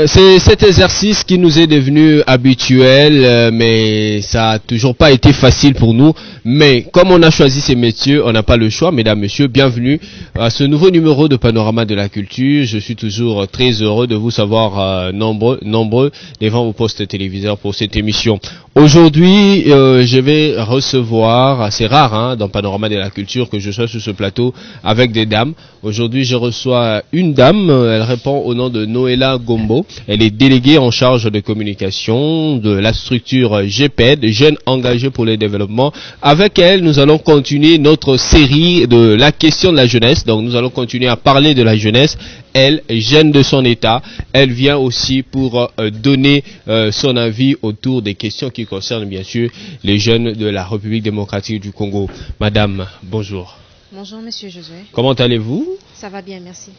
C'est cet exercice qui nous est devenu habituel, mais ça a toujours pas été facile pour nous. Mais comme on a choisi ces métiers, on n'a pas le choix. Mesdames, messieurs, bienvenue à ce nouveau numéro de Panorama de la Culture. Je suis toujours très heureux de vous savoir nombreux devant vos postes téléviseurs pour cette émission. Aujourd'hui, je vais recevoir, c'est rare hein, dans Panorama de la Culture que je sois sur ce plateau avec des dames. Aujourd'hui, je reçois une dame, elle répond au nom de Noëlla Gombo. Elle est déléguée en charge de communication de la structure GPED, Jeunes Engagés pour le Développement. Avec elle, nous allons continuer notre série de la question de la jeunesse. Donc, nous allons continuer à parler de la jeunesse. Elle, jeune de son état, elle vient aussi pour donner son avis autour des questions qui concernent bien sûr les jeunes de la République démocratique du Congo. Madame, bonjour. Bonjour Monsieur Josué. Comment allez-vous? Ça va bien, merci.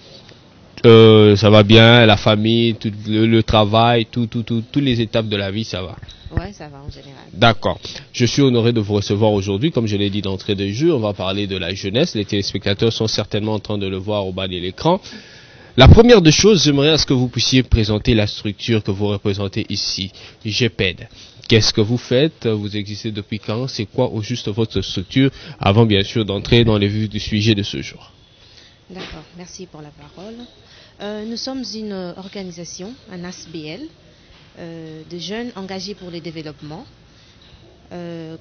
Ça va bien, la famille, tout le travail, toutes les étapes de la vie, ça va? Ouais, ça va en général. D'accord. Je suis honoré de vous recevoir aujourd'hui. Comme je l'ai dit d'entrée de jeu, on va parler de la jeunesse. Les téléspectateurs sont certainement en train de le voir au bas de l'écran. La première des choses, j'aimerais à ce que vous puissiez présenter la structure que vous représentez ici, GPED. Qu'est-ce que vous faites? Vous existez depuis quand? C'est quoi au juste votre structure? Avant bien sûr d'entrer dans les vues du sujet de ce jour. D'accord, merci pour la parole. Nous sommes une organisation, un ASBL, de jeunes engagés pour le développement,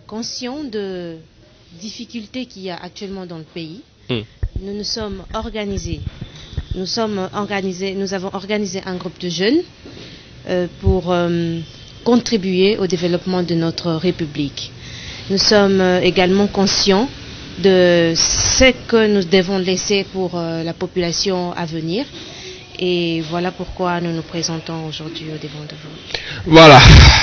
conscients de difficultés qu'il y a actuellement dans le pays. Nous nous sommes organisés. Nous avons organisé un groupe de jeunes pour contribuer au développement de notre République. Nous sommes également conscients de ce que nous devons laisser pour la population à venir. Et voilà pourquoi nous nous présentons aujourd'hui au devant de vous. Voilà,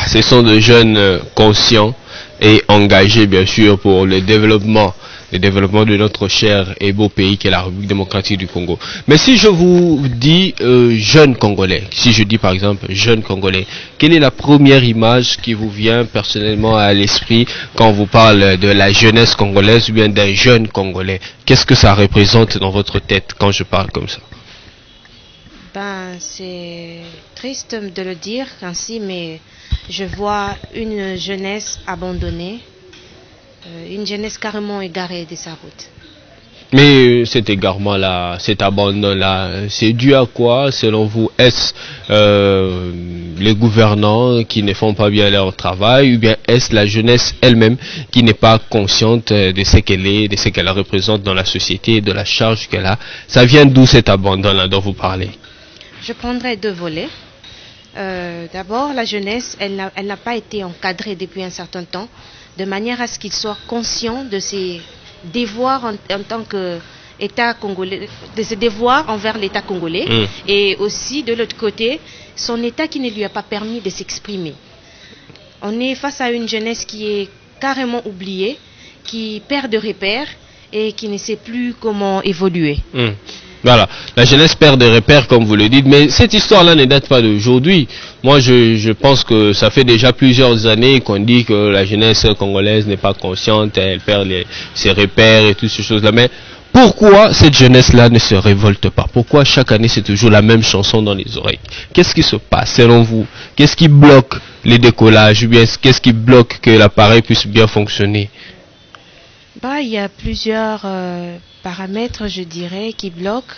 ce sont des jeunes conscients et engagés bien sûr pour le développement de notre cher et beau pays qui est la République démocratique du Congo. Mais si je vous dis jeunes Congolais, si je dis par exemple jeunes Congolais, quelle est la première image qui vous vient personnellement à l'esprit quand on vous parle de la jeunesse congolaise ou bien d'un jeune Congolais? Qu'est-ce que ça représente dans votre tête quand je parle comme ça? C'est triste de le dire ainsi, mais je vois une jeunesse abandonnée, une jeunesse carrément égarée de sa route. Mais cet égarement-là, cet abandon-là, c'est dû à quoi selon vous? Est-ce les gouvernants qui ne font pas bien leur travail ou bien est-ce la jeunesse elle-même qui n'est pas consciente de ce qu'elle est, de ce qu'elle représente dans la société, de la charge qu'elle a? Ça vient d'où cet abandon-là dont vous parlez? Je prendrai deux volets. D'abord, la jeunesse, elle n'a pas été encadrée depuis un certain temps, de manière à ce qu'il soit conscient de ses devoirs en tant qu'État congolais, de ses devoirs envers l'État congolais, et aussi de l'autre côté, son État qui ne lui a pas permis de s'exprimer. On est face à une jeunesse qui est carrément oubliée, qui perd de repères et qui ne sait plus comment évoluer. Voilà, la jeunesse perd des repères comme vous le dites, mais cette histoire-là ne date pas d'aujourd'hui. Moi, je pense que ça fait déjà plusieurs années qu'on dit que la jeunesse congolaise n'est pas consciente, elle perd ses repères et toutes ces choses-là. Mais pourquoi cette jeunesse-là ne se révolte pas? Pourquoi chaque année c'est toujours la même chanson dans les oreilles? Qu'est-ce qui se passe selon vous? Qu'est-ce qui bloque les décollages ou bien qu'est-ce qui bloque que l'appareil puisse bien fonctionner? Il y a plusieurs paramètres, je dirais, qui bloquent.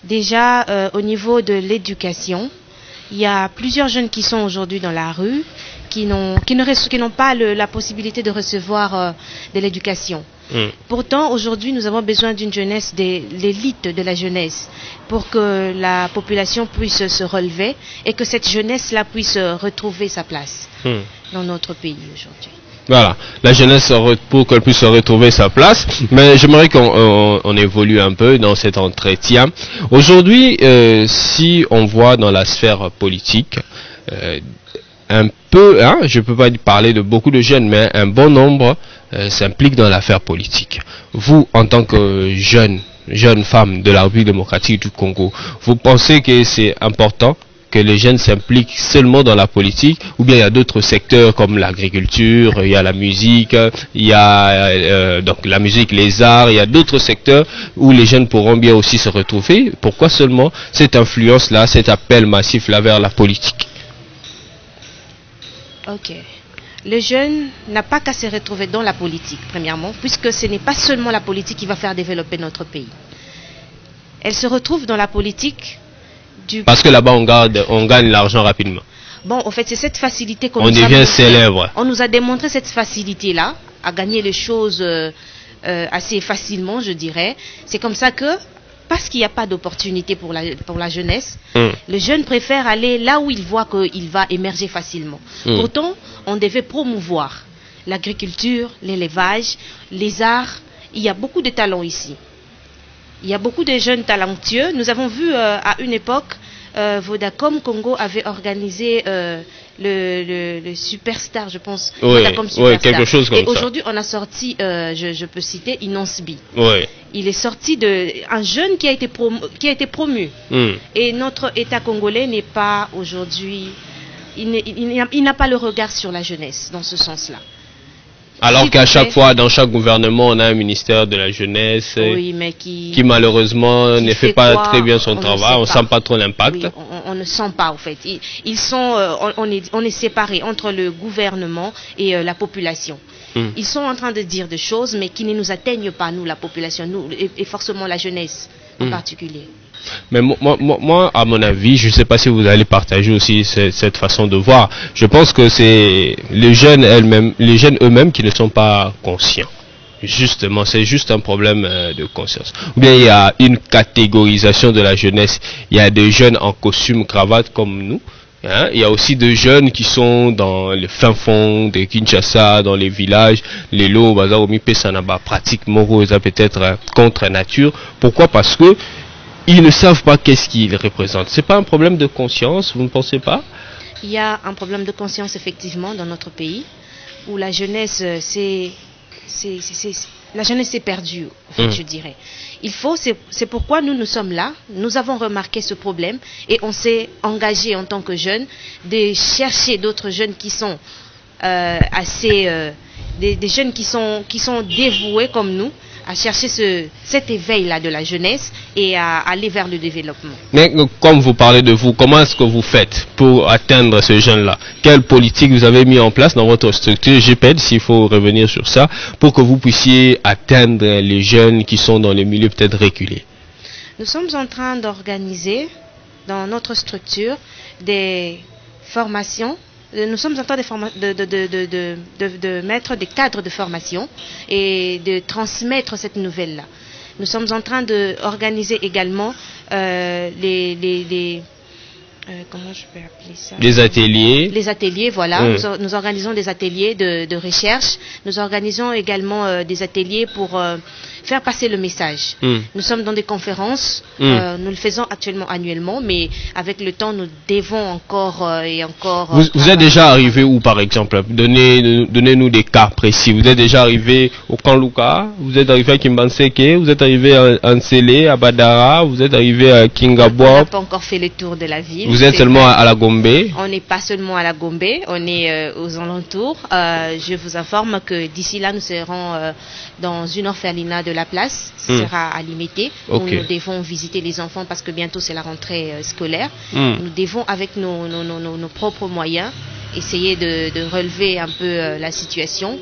Déjà, au niveau de l'éducation, il y a plusieurs jeunes qui sont aujourd'hui dans la rue, qui n'ont pas la possibilité de recevoir de l'éducation. Pourtant, aujourd'hui, nous avons besoin d'une jeunesse, l'élite de la jeunesse, pour que la population puisse se relever et que cette jeunesse-là puisse retrouver sa place dans notre pays aujourd'hui. Voilà, la jeunesse pour qu'elle puisse retrouver sa place. Mais j'aimerais qu'on évolue un peu dans cet entretien. Aujourd'hui, si on voit dans la sphère politique, un peu, je ne peux pas parler de beaucoup de jeunes, mais un bon nombre s'impliquent dans l'affaire politique. Vous, en tant que jeune femme de la République démocratique du Congo, vous pensez que c'est important que les jeunes s'impliquent seulement dans la politique, ou bien il y a d'autres secteurs comme l'agriculture, il y a la musique, il y a donc la musique, les arts, il y a d'autres secteurs où les jeunes pourront bien aussi se retrouver. Pourquoi seulement cette influence-là, cet appel massif-là vers la politique? Ok. Le jeune n'a pas qu'à se retrouver dans la politique, premièrement, puisque ce n'est pas seulement la politique qui va faire développer notre pays. Elle se retrouve dans la politique parce que là-bas, on gagne l'argent rapidement. Bon, en fait, c'est cette facilité qu'on on devient célèbre. On nous a démontré cette facilité-là, à gagner les choses assez facilement, je dirais. C'est comme ça que, parce qu'il n'y a pas d'opportunité pour la jeunesse, le jeune préfère aller là où il voit qu'il va émerger facilement. Pourtant, on devait promouvoir l'agriculture, l'élevage, les arts. Il y a beaucoup de talents ici. Il y a beaucoup de jeunes talentueux. Nous avons vu à une époque, Vodacom Congo avait organisé le Superstar, je pense. Oui, oui, quelque chose comme ça. Et aujourd'hui, on a sorti, je peux citer, Inonsbi. Oui. Il est sorti un jeune qui a été promu. Et notre État congolais n'est pas aujourd'hui... Il n'a pas le regard sur la jeunesse dans ce sens-là. Alors qu'à chaque fois, dans chaque gouvernement, on a un ministère de la jeunesse qui malheureusement ne fait pas très bien son travail. On ne sent pas trop l'impact. Oui, on ne sent pas, en fait. On est séparés entre le gouvernement et la population. Ils sont en train de dire des choses, mais qui ne nous atteignent pas, nous, la population, nous, et forcément la jeunesse en particulier. Mais moi, à mon avis, je ne sais pas si vous allez partager aussi cette façon de voir. Je pense que c'est les jeunes eux-mêmes qui ne sont pas conscients. Justement, c'est juste un problème de conscience. Ou bien il y a une catégorisation de la jeunesse. Il y a des jeunes en costume cravate comme nous. Hein? Il y a aussi des jeunes qui sont dans le fin fond de Kinshasa, dans les villages, les lots, Bazaromi, Pesanaba, pratiquement peut-être contre nature. Pourquoi? Parce que ils ne savent pas qu'est-ce qu'ils représentent. C'est pas un problème de conscience, vous ne pensez pas? Il y a un problème de conscience effectivement dans notre pays, où la jeunesse s'est perdue, en fait, je dirais. C'est pourquoi nous sommes là. Nous avons remarqué ce problème et on s'est engagé en tant que jeunes de chercher d'autres jeunes qui sont des jeunes qui sont dévoués comme nous, à chercher cet éveil-là de la jeunesse et à aller vers le développement. Mais comme vous parlez de vous, comment est-ce que vous faites pour atteindre ce jeune-là? Quelle politique vous avez mis en place dans votre structure GPED, s'il faut revenir sur ça, pour que vous puissiez atteindre les jeunes qui sont dans les milieux peut-être reculés? Nous sommes en train d'organiser dans notre structure des formations. Nous sommes en train de mettre des cadres de formation et de transmettre cette nouvelle-là. Nous sommes en train d'organiser également comment je peux appeler ça? Les ateliers. Les ateliers, voilà. Nous organisons des ateliers de recherche. Nous organisons également des ateliers pour faire passer le message. Nous sommes dans des conférences. Nous le faisons actuellement annuellement, mais avec le temps, nous devons encore et encore... Vous êtes déjà arrivé où, par exemple? Donnez-nous des cas précis. Vous êtes déjà arrivé au Kanluka, vous êtes arrivé à Kimbanseke, vous êtes arrivé à Nsele, à Badara, vous êtes arrivé à Kingabwa. On n'a pas encore fait le tour de la ville. Vous êtes seulement à la Gombe? On n'est pas seulement à la Gombe, on est aux alentours. Je vous informe que d'ici là, nous serons dans une orphelinat de la place. Ce sera à Limité, où nous devons visiter les enfants parce que bientôt c'est la rentrée scolaire. Nous devons, avec nos propres moyens, essayer de relever un peu la situation,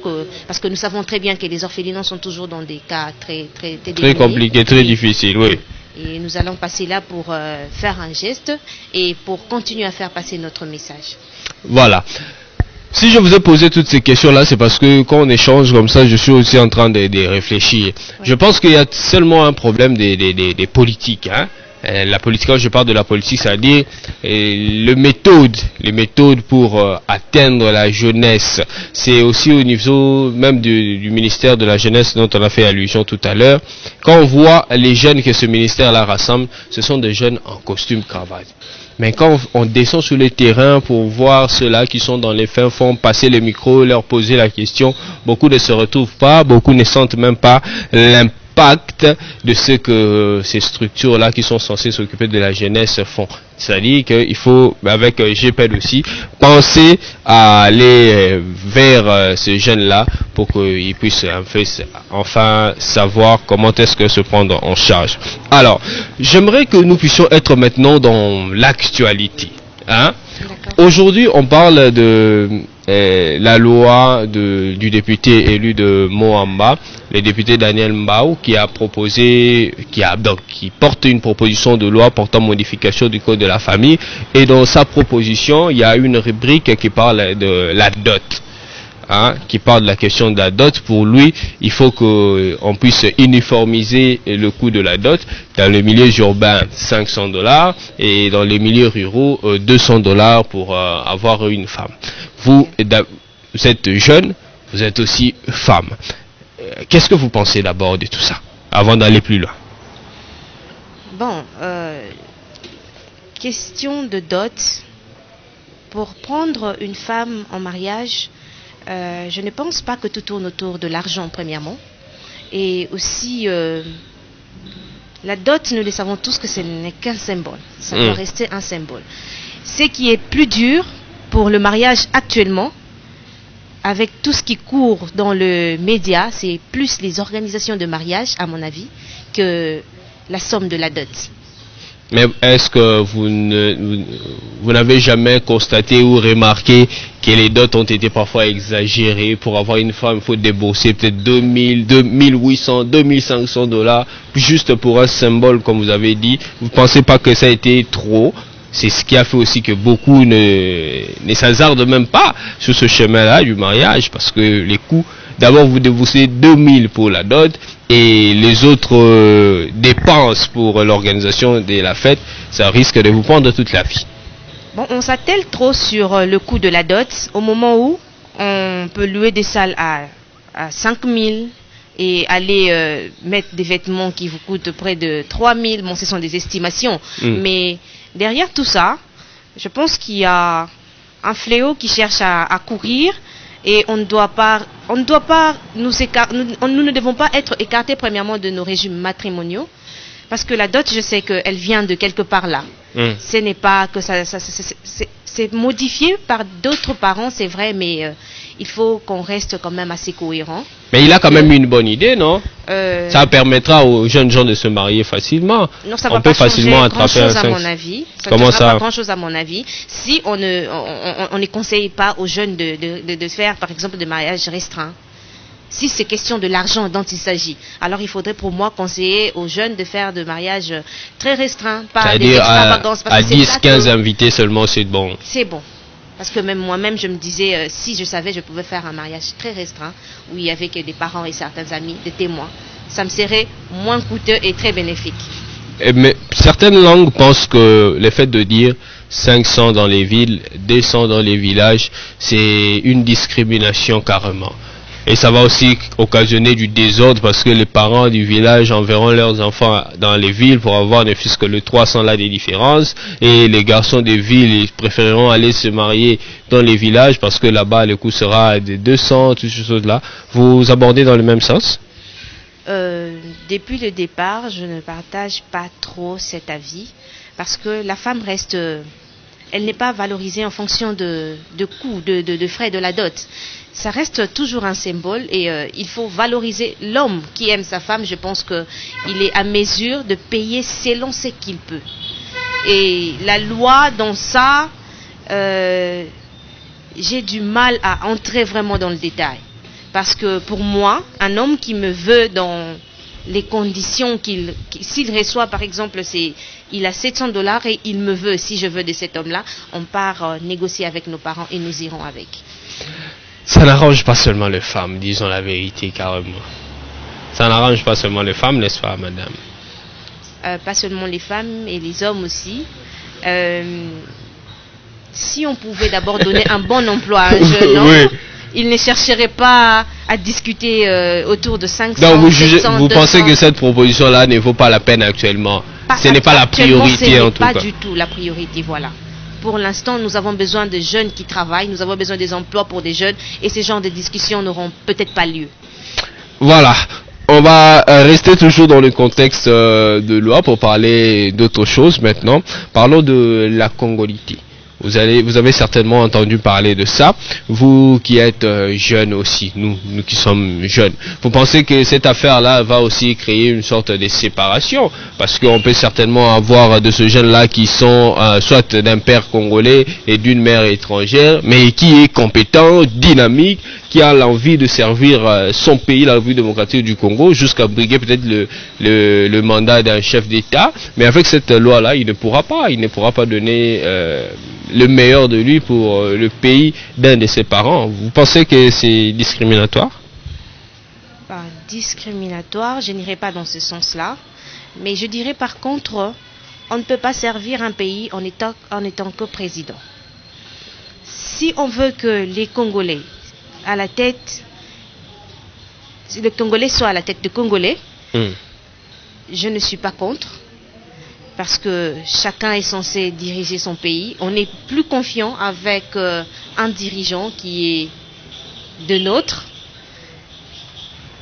parce que nous savons très bien que les orphelinats sont toujours dans des cas très compliqués, très difficiles, oui. Et nous allons passer là pour faire un geste et pour continuer à faire passer notre message. Voilà. Si je vous ai posé toutes ces questions-là, c'est parce que quand on échange comme ça, je suis aussi en train de réfléchir. Ouais. Je pense qu'il y a seulement un problème des politiques. Hein. La politique, quand je parle de la politique, c'est-à-dire les méthodes pour atteindre la jeunesse. C'est aussi au niveau même du ministère de la jeunesse dont on a fait allusion tout à l'heure. Quand on voit les jeunes que ce ministère-là rassemble, ce sont des jeunes en costume cravate. Mais quand on descend sur le terrain pour voir ceux-là qui sont dans les fins fonds, passer le micro, leur poser la question, beaucoup ne se retrouvent pas, beaucoup ne sentent même pas l'impact de ce que ces structures-là qui sont censées s'occuper de la jeunesse font. C'est-à-dire qu'il faut, avec GPED aussi, penser à aller vers ces jeunes-là pour qu'ils puissent enfin savoir comment est-ce que se prendre en charge. Alors, j'aimerais que nous puissions être maintenant dans l'actualité. Hein? Aujourd'hui, on parle de la loi du député élu de Moamba, le député Daniel Mbao, qui porte une proposition de loi portant modification du code de la famille. Et dans sa proposition, il y a une rubrique qui parle de la dot. Hein, qui parle de la question de la dot. Pour lui, il faut qu'on puisse uniformiser le coût de la dot. Dans les milieux urbains, $500 et dans les milieux ruraux, $200 pour avoir une femme. Vous êtes jeune, vous êtes aussi femme. Qu'est-ce que vous pensez d'abord de tout ça, avant d'aller plus loin? Bon, question de dot. Pour prendre une femme en mariage, je ne pense pas que tout tourne autour de l'argent, premièrement. Et aussi, la dot, nous le savons tous que ce n'est qu'un symbole. Ça doit rester un symbole. Ce qui est plus dur pour le mariage actuellement, avec tout ce qui court dans le média, c'est plus les organisations de mariage, à mon avis, que la somme de la dot. Mais est-ce que vous n'avez jamais constaté ou remarqué que les dots ont été parfois exagérées? Pour avoir une femme, il faut débourser peut-être $2,000, $2,800, $2,500 juste pour un symbole, comme vous avez dit. Vous ne pensez pas que ça a été trop? C'est ce qui a fait aussi que beaucoup ne s'hasardent même pas sur ce chemin-là du mariage, parce que les coûts, d'abord vous déboursez 2 000 pour la dot et les autres dépenses pour l'organisation de la fête, ça risque de vous prendre toute la vie. Bon, on s'attelle trop sur le coût de la dot au moment où on peut louer des salles à 5 000 et aller mettre des vêtements qui vous coûtent près de 3 000. Bon, ce sont des estimations, mais derrière tout ça, je pense qu'il y a un fléau qui cherche à courir et nous ne devons pas être écartés premièrement de nos régimes matrimoniaux, parce que la dot, je sais qu'elle vient de quelque part là. Ce n'est pas que c'est modifié par d'autres parents, c'est vrai, mais il faut qu'on reste quand même assez cohérent. Mais il a quand même une bonne idée, non? Ça permettra aux jeunes gens de se marier facilement. Non, ça va pas facilement attraper grand-chose à mon avis. Comment ça? Pas grand-chose à mon avis. Si on ne conseille pas aux jeunes de faire, par exemple, des mariages restreints. Si c'est question de l'argent dont il s'agit, alors il faudrait pour moi conseiller aux jeunes de faire de mariages très restreints, pas des extravagances. À 10-15 invités seulement, c'est bon. C'est bon. Parce que même moi-même, je me disais, si je savais, je pouvais faire un mariage très restreint, où il y avait que des parents et certains amis, des témoins. Ça me serait moins coûteux et très bénéfique. Mais certaines langues pensent que le fait de dire 500 dans les villes, 200 dans les villages, c'est une discrimination carrément. Et ça va aussi occasionner du désordre parce que les parents du village enverront leurs enfants dans les villes pour avoir ne fût-ce que le 300 là des différences. Et les garçons des villes, ils préféreront aller se marier dans les villages parce que là-bas le coût sera de 200, toutes ces choses-là. Vous abordez dans le même sens? Depuis le départ, je ne partage pas trop cet avis parce que la femme reste... elle n'est pas valorisée en fonction de coûts, de frais de la dot. Ça reste toujours un symbole et il faut valoriser l'homme qui aime sa femme. Je pense qu'il est à mesure de payer selon ce qu'il peut. Et la loi dans ça, j'ai du mal à entrer vraiment dans le détail. Parce que pour moi, un homme qui me veut dans les conditions s'il reçoit par exemple, il a $700 et il me veut, si je veux de cet homme-là, on part négocier avec nos parents et nous irons avec. Ça n'arrange pas seulement les femmes, disons la vérité carrément. Ça n'arrange pas seulement les femmes, n'est-ce pas, madame? Pas seulement les femmes et les hommes aussi. Si on pouvait d'abord donner un bon emploi à un jeune homme, oui, il ne chercherait pas à discuter autour de 500. Donc vous 200. Pensez que cette proposition-là ne vaut pas la peine actuellement? Ce n'est pas la priorité en tout cas. Ce n'est pas du tout la priorité, voilà. Pour l'instant, nous avons besoin de jeunes qui travaillent, nous avons besoin des emplois pour des jeunes et ces genres de discussions n'auront peut-être pas lieu. Voilà. on va rester toujours dans le contexte de loi pour parler d'autre chose maintenant. Parlons de la congolité. Vous avez certainement entendu parler de ça. Vous qui êtes jeunes aussi, nous qui sommes jeunes. Vous pensez que cette affaire-là va aussi créer une sorte de séparation? Parce qu'on peut certainement avoir de ce jeunes-là qui sont soit d'un père congolais et d'une mère étrangère, mais qui est compétent, dynamique, qui a l'envie de servir son pays, la République démocratique du Congo, jusqu'à briguer peut-être le mandat d'un chef d'État. Mais avec cette loi-là, il ne pourra pas donner le meilleur de lui pour le pays d'un de ses parents. Vous pensez que c'est discriminatoire? Discriminatoire, je n'irai pas dans ce sens-là. Mais je dirais par contre, on ne peut pas servir un pays en étant que président. Si on veut que les Congolais le Congolais soit à la tête de Congolais, je ne suis pas contre. Parce que chacun est censé diriger son pays. On est plus confiant avec un dirigeant qui est de nôtre.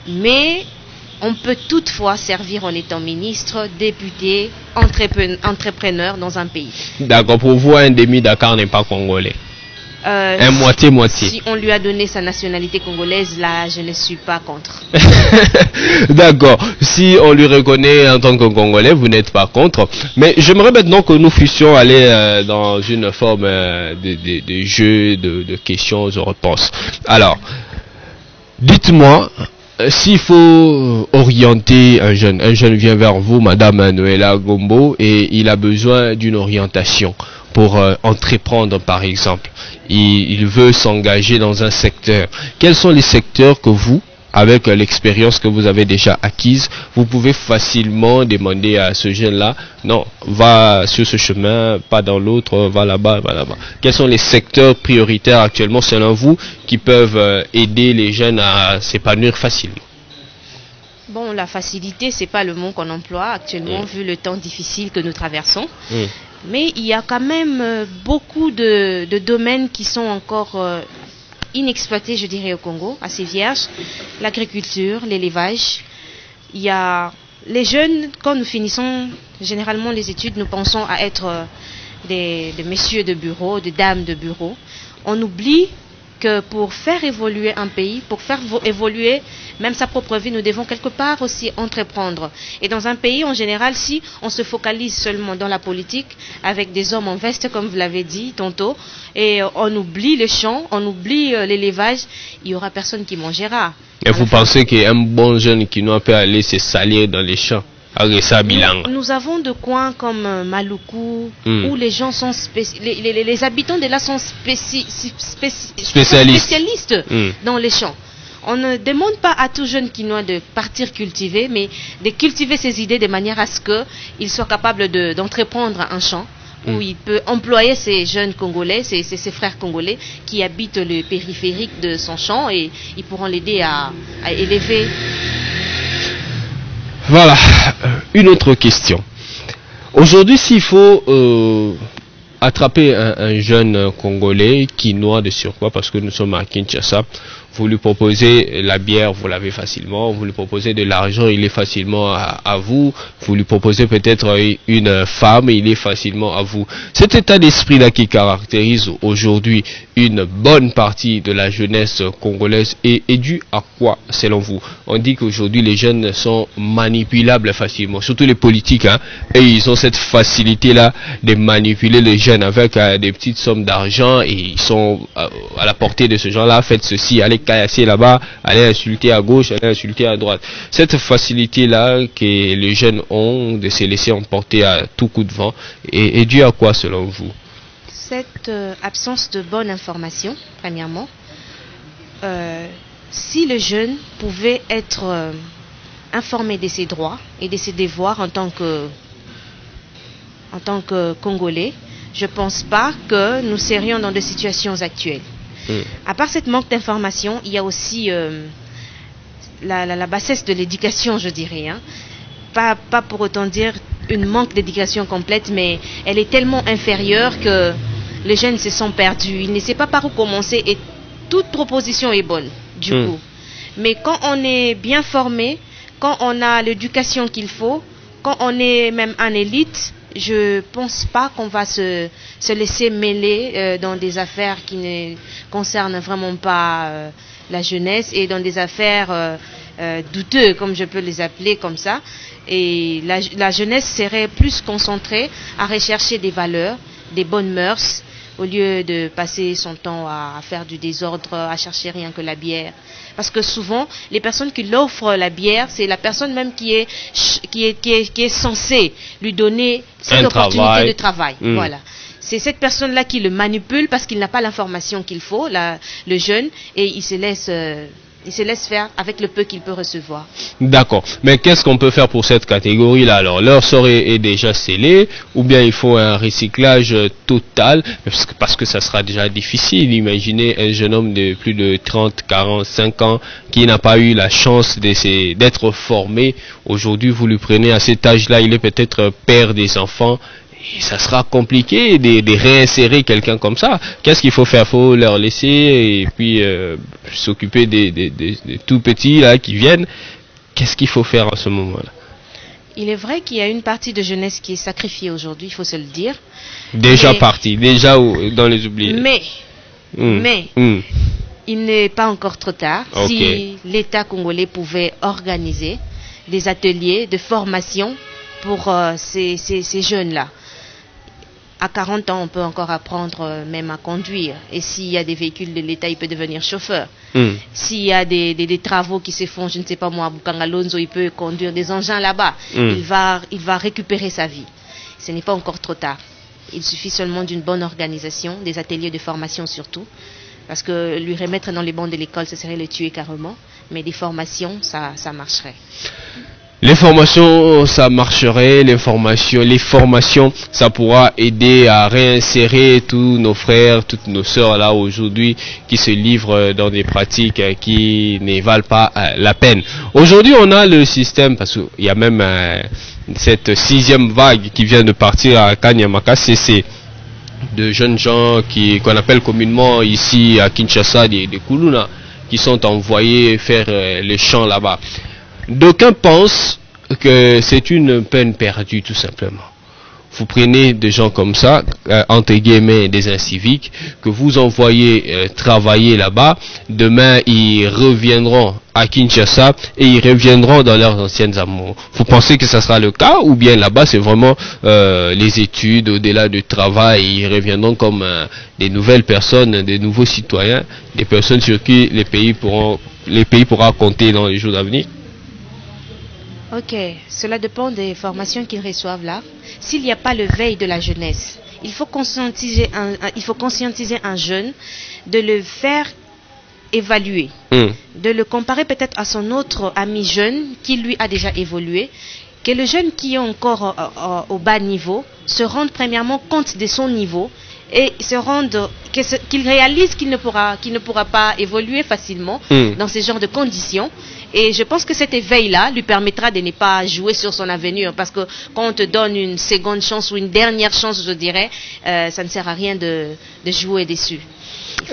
Mais on peut toutefois servir en étant ministre, député, entrepreneur dans un pays. D'accord, pour vous, un demi-Dakar n'est pas congolais. Un moitié-moitié. Si on lui a donné sa nationalité congolaise, là, je ne suis pas contre. D'accord. Si on lui reconnaît en tant que Congolais, vous n'êtes pas contre. Mais j'aimerais maintenant que nous puissions aller dans une forme de jeu, de questions et réponses. Alors, dites-moi, s'il faut orienter un jeune vient vers vous, Madame Noëlla Gombo, et il a besoin d'une orientation pour entreprendre, par exemple. Il veut s'engager dans un secteur. Quels sont les secteurs que vous, avec l'expérience que vous avez déjà acquise, vous pouvez facilement demander à ce jeune-là, non, va sur ce chemin, pas dans l'autre, va là-bas, va là-bas. Quels sont les secteurs prioritaires actuellement, selon vous, qui peuvent aider les jeunes à s'épanouir facilement? Bon, la facilité, c'est pas le mot qu'on emploie actuellement, vu le temps difficile que nous traversons. Mais il y a quand même beaucoup de domaines qui sont encore inexploités, je dirais, au Congo, assez vierges. L'agriculture, l'élevage. Il y a les jeunes, quand nous finissons généralement les études, nous pensons à être des messieurs de bureau, des dames de bureau. On oublie que pour faire évoluer un pays, pour faire évoluer même sa propre vie, nous devons quelque part aussi entreprendre. Et dans un pays, en général, si on se focalise seulement dans la politique, avec des hommes en veste, comme vous l'avez dit tantôt, et on oublie le champ, on oublie l'élevage, il n'y aura personne qui mangera. Et vous pensez qu'un bon jeune qui n'a pas aller se salir dans les champs? Nous avons de coins comme Maluku, où les gens sont les habitants de là sont spécialistes dans les champs. On ne demande pas à tout jeune quinois de partir cultiver, mais de cultiver ses idées de manière à ce qu'il soit capable d'entreprendre un champ où il peut employer ces jeunes Congolais, ses frères Congolais qui habitent le périphérique de son champ, et ils pourront l'aider à élever. Voilà, une autre question. Aujourd'hui, s'il faut attraper un jeune Congolais qui noie de surpoids, parce que nous sommes à Kinshasa, vous lui proposez la bière, vous l'avez facilement, vous lui proposez de l'argent, il est facilement à vous, vous lui proposez peut-être une femme, il est facilement à vous. Cet état d'esprit-là qui caractérise aujourd'hui une bonne partie de la jeunesse congolaise est dû à quoi, selon vous? On dit qu'aujourd'hui les jeunes sont manipulables facilement, surtout les politiques, hein, et ils ont cette facilité-là de manipuler les jeunes avec des petites sommes d'argent, et ils sont à la portée de ce genre-là, faites ceci, allez casser là-bas, allez insulter à gauche, allez insulter à droite. Cette facilité-là que les jeunes ont de se laisser emporter à tout coup de vent est due à quoi, selon vous? Cette absence de bonne information, premièrement. Si le jeune pouvait être informé de ses droits et de ses devoirs en tant que Congolais, je ne pense pas que nous serions dans des situations actuelles. À part cette manque d'information, il y a aussi la bassesse de l'éducation, je dirais. Hein. Pas pour autant dire une manque d'éducation complète, mais elle est tellement inférieure que les jeunes se sont perdus. Ils ne savent pas par où commencer, et toute proposition est bonne, du coup. Mais quand on est bien formé, quand on a l'éducation qu'il faut, quand on est même en élite, je pense pas qu'on va se laisser mêler dans des affaires qui ne concernent vraiment pas la jeunesse et dans des affaires douteuses, comme je peux les appeler comme ça. Et la jeunesse serait plus concentrée à rechercher des valeurs, des bonnes mœurs, au lieu de passer son temps à faire du désordre, à chercher rien que la bière. Parce que souvent, les personnes qui l'offrent la bière, c'est la personne même qui est censée lui donner cette opportunité de travail. Voilà. C'est cette personne-là qui le manipule parce qu'il n'a pas l'information qu'il faut, le jeune, et il se laisse faire avec le peu qu'il peut recevoir. D'accord. Mais qu'est-ce qu'on peut faire pour cette catégorie-là? Alors, leur sort est déjà scellé, ou bien il faut un recyclage total, parce que ça sera déjà difficile. Imaginez un jeune homme de plus de 30, 45 ans qui n'a pas eu la chance d'être formé. Aujourd'hui, vous lui prenez à cet âge-là, il est peut-être père des enfants. Et ça sera compliqué de réinsérer quelqu'un comme ça. Qu'est-ce qu'il faut faire? Il faut leur laisser et puis s'occuper des tout petits là qui viennent. Qu'est-ce qu'il faut faire à ce moment-là? Il est vrai qu'il y a une partie de jeunesse qui est sacrifiée aujourd'hui, il faut se le dire. Déjà partie, déjà dans les oubliés. Mais il n'est pas encore trop tard. Okay. Si l'État congolais pouvait organiser des ateliers de formation pour ces jeunes-là. À 40 ans, on peut encore apprendre même à conduire. Et s'il y a des véhicules de l'État, il peut devenir chauffeur. S'il y a des travaux qui se font, je ne sais pas moi, à Bukangalonzo, il peut conduire des engins là-bas. Il va récupérer sa vie. Ce n'est pas encore trop tard. Il suffit seulement d'une bonne organisation, des ateliers de formation surtout. Parce que lui remettre dans les bancs de l'école, ce serait le tuer carrément. Mais des formations, ça marcherait. Les formations, ça marcherait, les formations, ça pourra aider à réinsérer tous nos frères, toutes nos sœurs là aujourd'hui qui se livrent dans des pratiques qui ne valent pas la peine. Aujourd'hui, on a le système, parce qu'il y a même cette 6e vague qui vient de partir à Kanyamaka, c'est de jeunes gens qu'on appelle communément ici à Kinshasa des Kuluna, qui sont envoyés faire les champs là-bas. D'aucuns pensent que c'est une peine perdue tout simplement. Vous prenez des gens comme ça, entre guillemets des inciviques, que vous envoyez travailler là-bas, demain ils reviendront à Kinshasa et ils reviendront dans leurs anciennes amours. Vous pensez que ça sera le cas, ou bien là-bas c'est vraiment les études, au-delà du travail, ils reviendront comme des nouvelles personnes, des nouveaux citoyens, des personnes sur qui les pays pourra compter dans les jours à venir? Ok, cela dépend des formations qu'ils reçoivent là. S'il n'y a pas le veille de la jeunesse, il faut conscientiser un jeune, de le faire évaluer, de le comparer peut-être à son autre ami jeune qui lui a déjà évolué, que le jeune qui est encore au bas niveau se rende premièrement compte de son niveau et qu'il réalise qu'il ne pourra pas évoluer facilement dans ce genre de conditions. Et je pense que cet éveil-là lui permettra de ne pas jouer sur son avenir, parce que quand on te donne une seconde chance ou une dernière chance, je dirais, ça ne sert à rien de jouer dessus.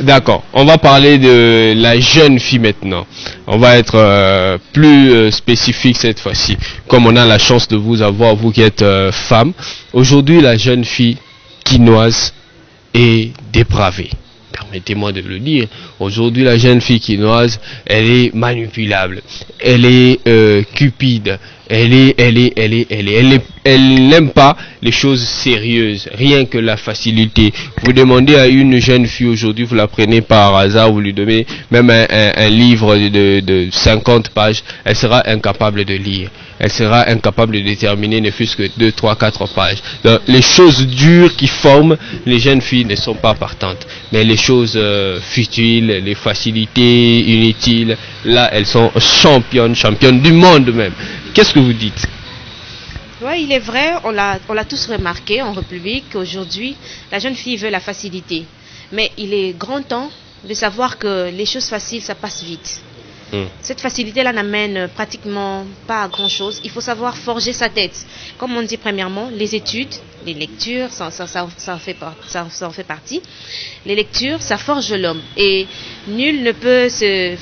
D'accord, on va parler de la jeune fille maintenant. On va être plus spécifique cette fois-ci. Comme on a la chance de vous avoir, vous qui êtes femme, aujourd'hui la jeune fille quinoise est dépravée. Permettez-moi de le dire. Aujourd'hui, la jeune fille quinoise, elle est manipulable, elle est cupide, elle n'aime pas les choses sérieuses, rien que la facilité. Vous demandez à une jeune fille aujourd'hui, vous la prenez par hasard, vous lui donnez même un livre de 50 pages, elle sera incapable de lire. Elle sera incapable de déterminer ne fût-ce que 2, 3, 4 pages. Donc, les choses dures qui forment les jeunes filles ne sont pas partantes. Mais les choses futiles, les facilités inutiles, là, elles sont championnes du monde même. Qu'est-ce que vous dites? Oui, il est vrai, on l'a tous remarqué en République, qu'aujourd'hui, la jeune fille veut la facilité. Mais il est grand temps de savoir que les choses faciles, ça passe vite. Cette facilité-là n'amène pratiquement pas à grand-chose. Il faut savoir forger sa tête. Comme on dit premièrement, les études, les lectures, ça en fait partie. Les lectures, ça forge l'homme. Et nul ne peut se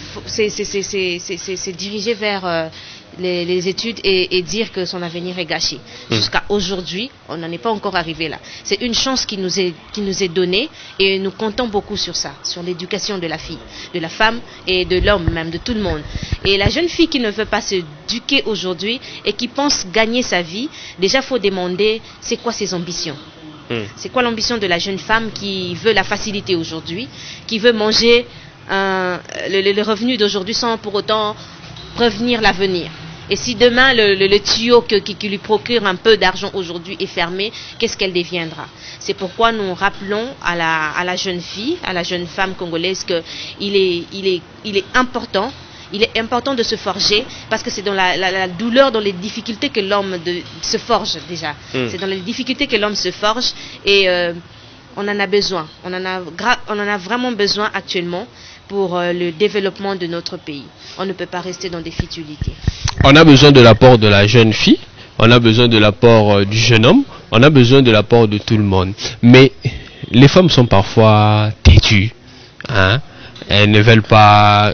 diriger vers les études et dire que son avenir est gâché. Jusqu'à aujourd'hui, on n'en est pas encore arrivé là. C'est une chance qui nous est donnée et nous comptons beaucoup sur ça, sur l'éducation de la fille, de la femme et de l'homme même, de tout le monde. Et la jeune fille qui ne veut pas s'éduquer aujourd'hui et qui pense gagner sa vie, déjà il faut demander c'est quoi ses ambitions. C'est quoi l'ambition de la jeune femme qui veut la facilité aujourd'hui, qui veut manger le revenu d'aujourd'hui sans pour autant prévenir l'avenir. Et si demain le tuyau qui lui procure un peu d'argent aujourd'hui est fermé, qu'est-ce qu'elle deviendra? C'est pourquoi nous rappelons à la jeune fille, à la jeune femme congolaise qu'il est important. Il est important de se forger parce que c'est dans la douleur, dans les difficultés que l'homme se forge déjà. C'est dans les difficultés que l'homme se forge et on en a besoin. On en a vraiment besoin actuellement pour le développement de notre pays. On ne peut pas rester dans des futilités. On a besoin de l'apport de la jeune fille, on a besoin de l'apport du jeune homme, on a besoin de l'apport de tout le monde. Mais les femmes sont parfois têtues, hein? Elles ne veulent pas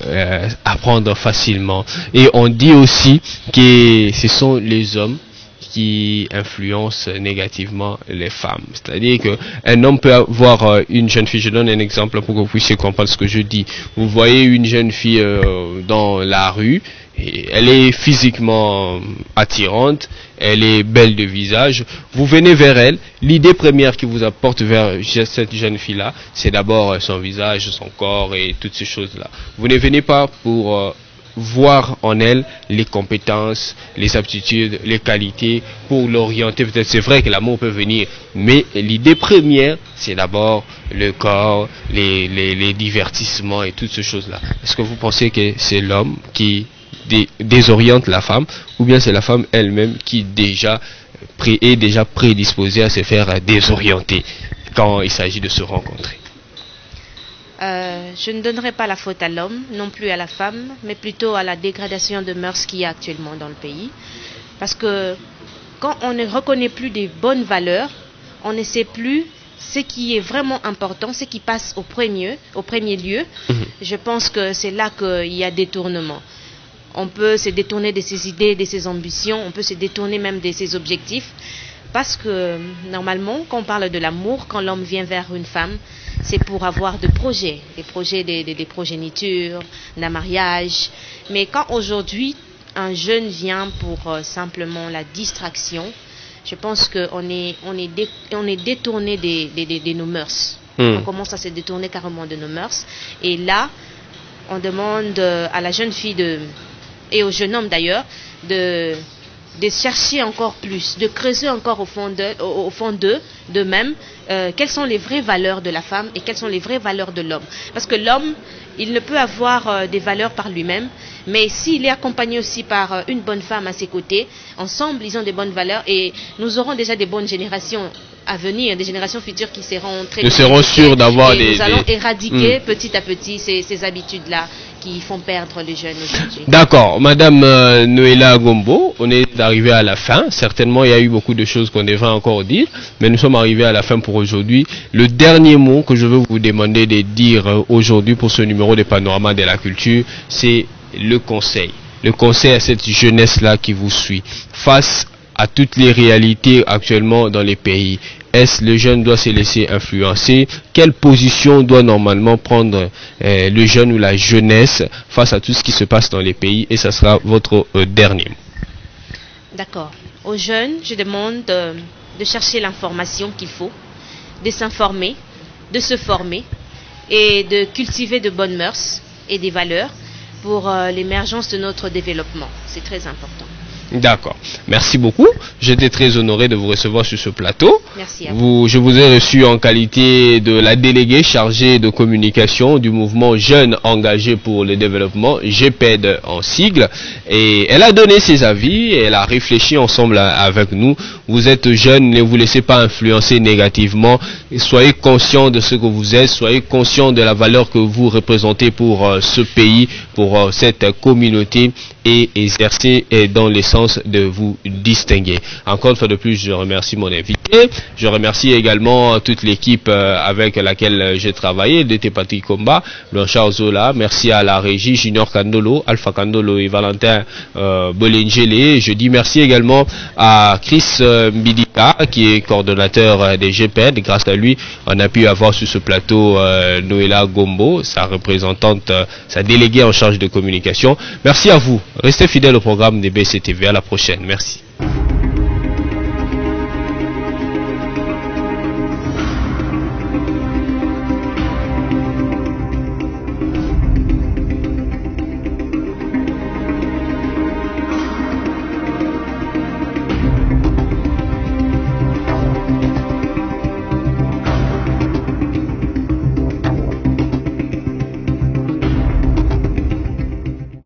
apprendre facilement. Et on dit aussi que ce sont les hommes qui influencent négativement les femmes. C'est-à-dire qu'un homme peut avoir une jeune fille, je donne un exemple pour que vous puissiez comprendre ce que je dis. Vous voyez une jeune fille dans la rue, et elle est physiquement attirante, elle est belle de visage, vous venez vers elle, l'idée première qui vous apporte vers cette jeune fille-là, c'est d'abord son visage, son corps et toutes ces choses-là. Vous ne venez pas pour voir en elle les compétences, les aptitudes, les qualités, pour l'orienter. Peut-être c'est vrai que l'amour peut venir, mais l'idée première, c'est d'abord le corps, les divertissements et toutes ces choses-là. Est-ce que vous pensez que c'est l'homme qui désoriente la femme, ou bien c'est la femme elle-même qui est déjà prédisposée à se faire désorienter quand il s'agit de se rencontrer? Je ne donnerai pas la faute à l'homme, non plus à la femme, mais plutôt à la dégradation de mœurs qu'il y a actuellement dans le pays. Parce que quand on ne reconnaît plus des bonnes valeurs, on ne sait plus ce qui est vraiment important, ce qui passe au premier lieu. Je pense que c'est là qu'il y a détournement. On peut se détourner de ses idées, de ses ambitions, on peut se détourner même de ses objectifs. Parce que normalement, quand on parle de l'amour, quand l'homme vient vers une femme, c'est pour avoir des projets des progénitures, d'un mariage. Mais quand aujourd'hui, un jeune vient pour simplement la distraction, je pense qu'on est détourné de nos mœurs. On commence à se détourner carrément de nos mœurs. Et là, on demande à la jeune fille et au jeune homme d'ailleurs de chercher encore plus, de creuser encore au fond d'eux-mêmes quelles sont les vraies valeurs de la femme et quelles sont les vraies valeurs de l'homme. Parce que l'homme, il ne peut avoir des valeurs par lui-même, mais s'il est accompagné aussi par une bonne femme à ses côtés, ensemble ils ont des bonnes valeurs et nous aurons déjà des bonnes générations à venir, des générations futures qui seront très nous serons sûrs d'avoir des... Nous allons éradiquer petit à petit ces habitudes-là qui font perdre les jeunes aujourd'hui. D'accord, Madame Noéla Gombo, on est arrivé à la fin. Certainement, il y a eu beaucoup de choses qu'on devrait encore dire, mais nous sommes arrivés à la fin pour aujourd'hui. Le dernier mot que je veux vous demander de dire aujourd'hui pour ce numéro de Panorama de la Culture, c'est le conseil. Le conseil à cette jeunesse-là qui vous suit. Face à toutes les réalités actuellement dans les pays, est-ce le jeune doit se laisser influencer? Quelle position doit normalement prendre le jeune ou la jeunesse face à tout ce qui se passe dans les pays? Et ça sera votre dernier mot. D'accord. Aux jeunes, je demande de chercher l'information qu'il faut, de s'informer, de se former et de cultiver de bonnes mœurs et des valeurs pour l'émergence de notre développement. C'est très important. D'accord. Merci beaucoup. J'étais très honoré de vous recevoir sur ce plateau. Merci à vous. Je vous ai reçu en qualité de la déléguée chargée de communication du mouvement Jeunes Engagés pour le Développement, GPED en sigle. Et elle a donné ses avis et elle a réfléchi ensemble avec nous. Vous êtes jeune, ne vous laissez pas influencer négativement. Soyez conscient de ce que vous êtes, soyez conscient de la valeur que vous représentez pour ce pays, pour cette communauté, et exercer dans l'essence de vous distinguer. Encore une fois de plus, je remercie mon invité. Je remercie également toute l'équipe avec laquelle j'ai travaillé, DT Patrick Comba, Blanchard Zola. Merci à la régie Junior Kandolo, Alpha Kandolo et Valentin Bolengele. Je dis merci également à Chris Mbidika, qui est coordonnateur des GPN. Grâce à lui, on a pu avoir sur ce plateau Noéla Gombo, sa représentante, sa déléguée en charge de communication. Merci à vous. Restez fidèles au programme des BCTV. À la prochaine. Merci.